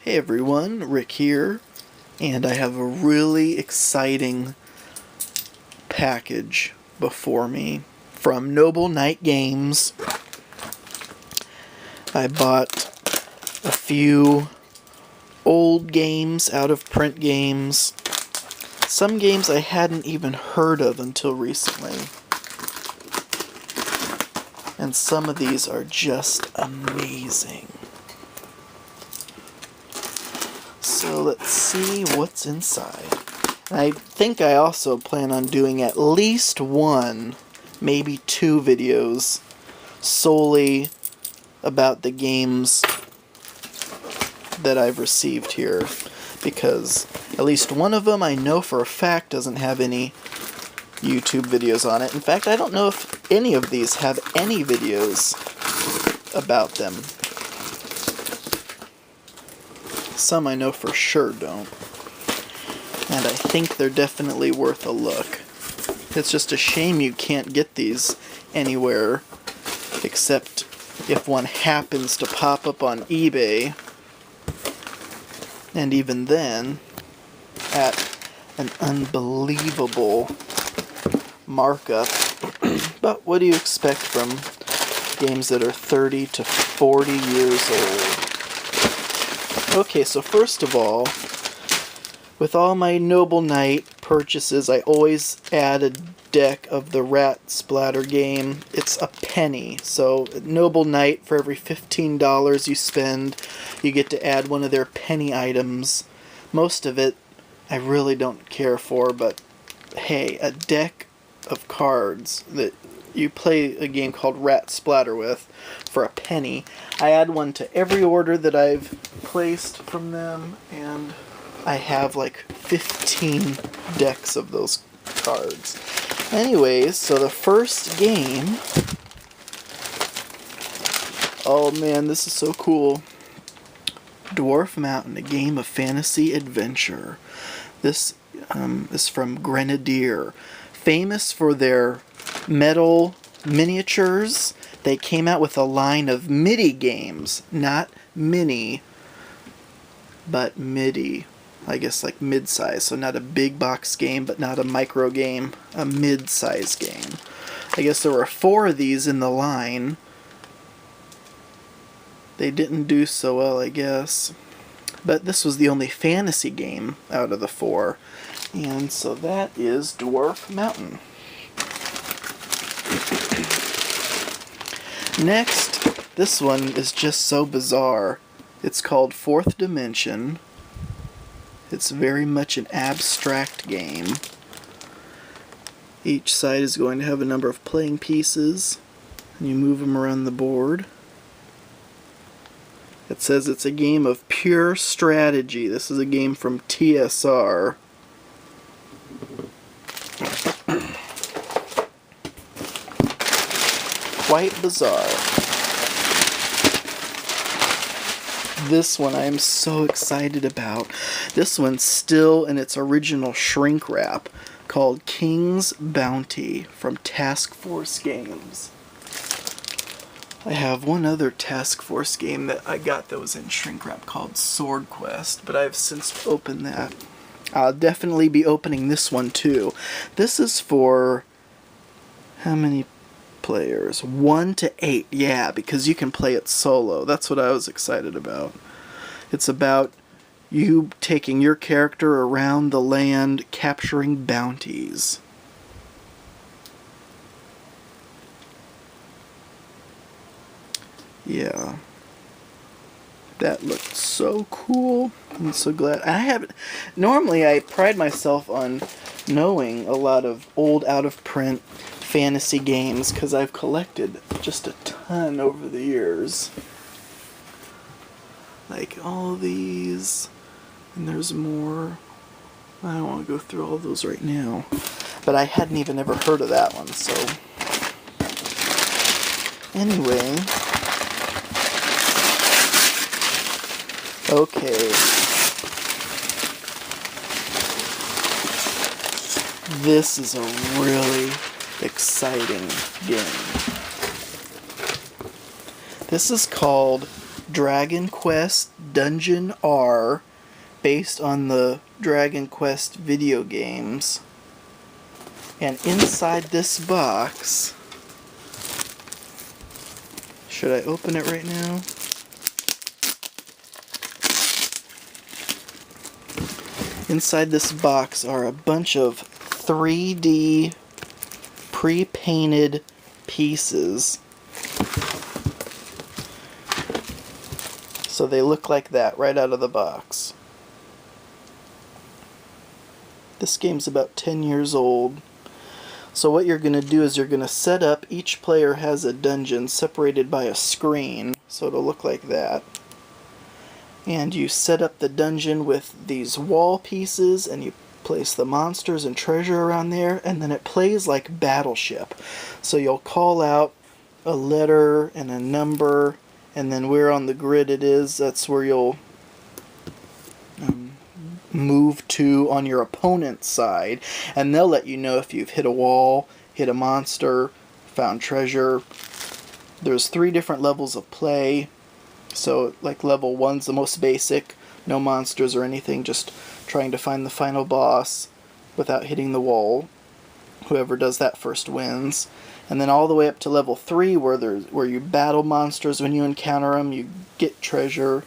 Hey everyone, Rick here, and I have a really exciting package before me from Noble Knight Games. I bought a few old games, out-of-print games, some games I hadn't even heard of until recently, and some of these are just amazing. So let's see what's inside. I think I also plan on doing at least one, maybe two videos solely about the games that I've received here, because at least one of them I know for a fact doesn't have any YouTube videos on it. In fact, I don't know if any of these have any videos about them. Some I know for sure don't. And I think they're definitely worth a look. It's just a shame you can't get these anywhere except if one happens to pop up on eBay. And even then, at an unbelievable markup. But what do you expect from games that are 30 to 40 years old? Okay, so first of all, with all my Noble Knight purchases, I always add a deck of the Rat Splatter game. It's a penny. So Noble Knight, for every $15 you spend, you get to add one of their penny items. Most of it I really don't care for, but hey, a deck of cards that you play a game called Rat Splatter with for a penny. I add one to every order that I've placed from them, and I have like 15 decks of those cards. Anyways, so the first game... Oh man, this is so cool. Dwarf Mountain, a game of fantasy adventure. This is from Grenadier. Famous for their metal miniatures, they came out with a line of MIDI games. Not mini, but MIDI. I guess like mid-size. So not a big box game, but not a micro game. A mid-size game. I guess there were 4 of these in the line. They didn't do so well, I guess. But this was the only fantasy game out of the 4. And so that is Dwarf Mountain. Next, this one is just so bizarre. It's called Fourth Dimension. It's very much an abstract game. Each side is going to have a number of playing pieces, and you move them around the board. It says it's a game of pure strategy. This is a game from TSR. Quite bizarre. This one I am so excited about. This one's still in its original shrink wrap, called King's Bounty from Task Force Games. I have one other Task Force game that I got that was in shrink wrap called Sword Quest, but I've since opened that. I'll definitely be opening this one too. This is for how many players? 1 to 8, yeah, because you can play it solo. That's what I was excited about. It's about you taking your character around the land, capturing bounties. Yeah. That looked so cool. I'm so glad. Normally I pride myself on knowing a lot of old out-of-print fantasy games, because I've collected just a ton over the years. Like all these, and there's more. I don't want to go through all those right now, but I hadn't even ever heard of that one, so anyway. Okay. This is a really exciting game. This is called Dragon Quest Dungeon R, based on the Dragon Quest video games. And inside this box, should I open it right now? Inside this box are a bunch of 3D pre-painted pieces. So they look like that right out of the box. This game's about 10 years old. So what you're going to do is you're going to set up, each player has a dungeon separated by a screen, so it'll look like that. And you set up the dungeon with these wall pieces, and you place the monsters and treasure around there, and then it plays like Battleship. So you'll call out a letter and a number, and then where on the grid it is, that's where you'll move to on your opponent's side, and they'll let you know if you've hit a wall, hit a monster, found treasure. There's 3 different levels of play. So like level 1's the most basic, no monsters or anything, just trying to find the final boss without hitting the wall. Whoever does that first wins. And then all the way up to level 3 where you battle monsters when you encounter them, you get treasure.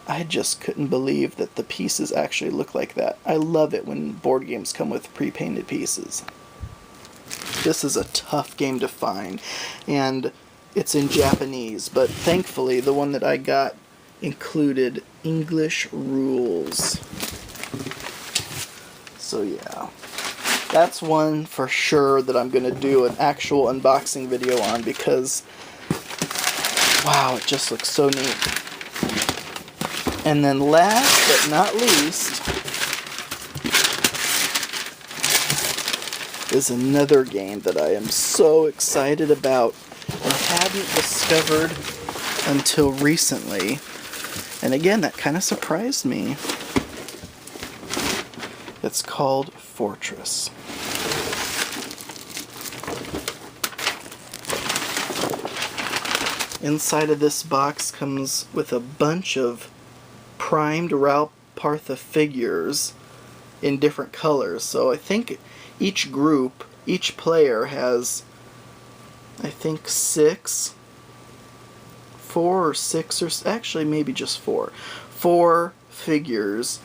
I just couldn't believe that the pieces actually look like that. I love it when board games come with pre-painted pieces. This is a tough game to find, and it's in Japanese, but thankfully the one that I got included English rules. So yeah, that's one for sure that I'm going to do an actual unboxing video on, because wow, it just looks so neat. And then last but not least is another game that I am so excited about and hadn't discovered until recently. And again, that kind of surprised me. It's called Fortress. Inside of this box comes with a bunch of primed Ralpartha figures in different colors. So I think each group, each player has, I think 4 or 6, or actually maybe just 4 figures,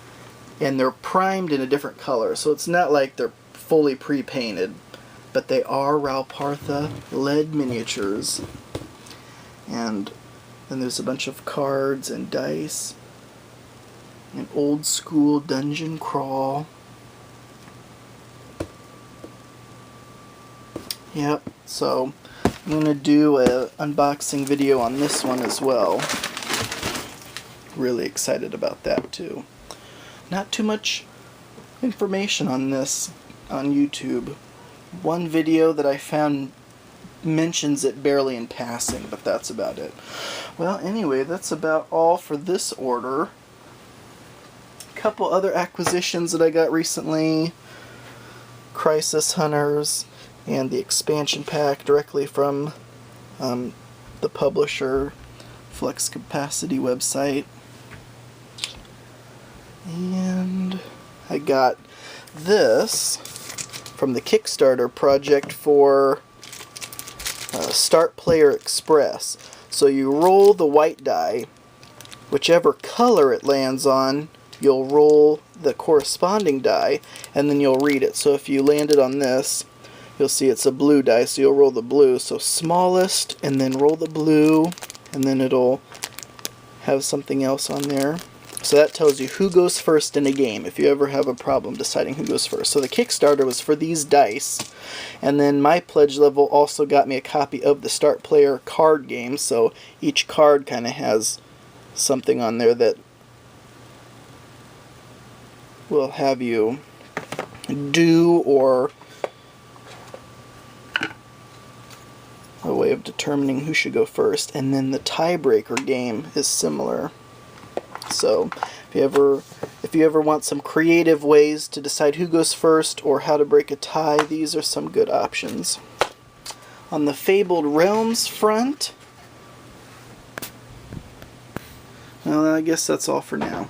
and they're primed in a different color. So it's not like they're fully pre-painted, but they are Ralpartha lead miniatures. And then there's a bunch of cards and dice. An old school dungeon crawl. Yep, so I'm going to do an unboxing video on this one as well. Really excited about that too. Not too much information on this on YouTube. One video that I found mentions it barely in passing, but that's about it. Well, anyway, that's about all for this order. Couple other acquisitions that I got recently: Crisis Hunters and the expansion pack directly from the publisher Flex Capacity website. And I got this from the Kickstarter project for Start Player Express. So you roll the white die, whichever color it lands on, you'll roll the corresponding die, and then you'll read it. So if you landed on this, you'll see it's a blue die, so you'll roll the blue. So smallest, and then roll the blue, and then it'll have something else on there. So that tells you who goes first in a game, if you ever have a problem deciding who goes first. So the Kickstarter was for these dice, and then my pledge level also got me a copy of the Start Player card game, so each card kind of has something on there that will have you do, or a way of determining who should go first. And then the tiebreaker game is similar. So if you ever want some creative ways to decide who goes first or how to break a tie, these are some good options. On the Fabled Realms front, Well, I guess that's all for now.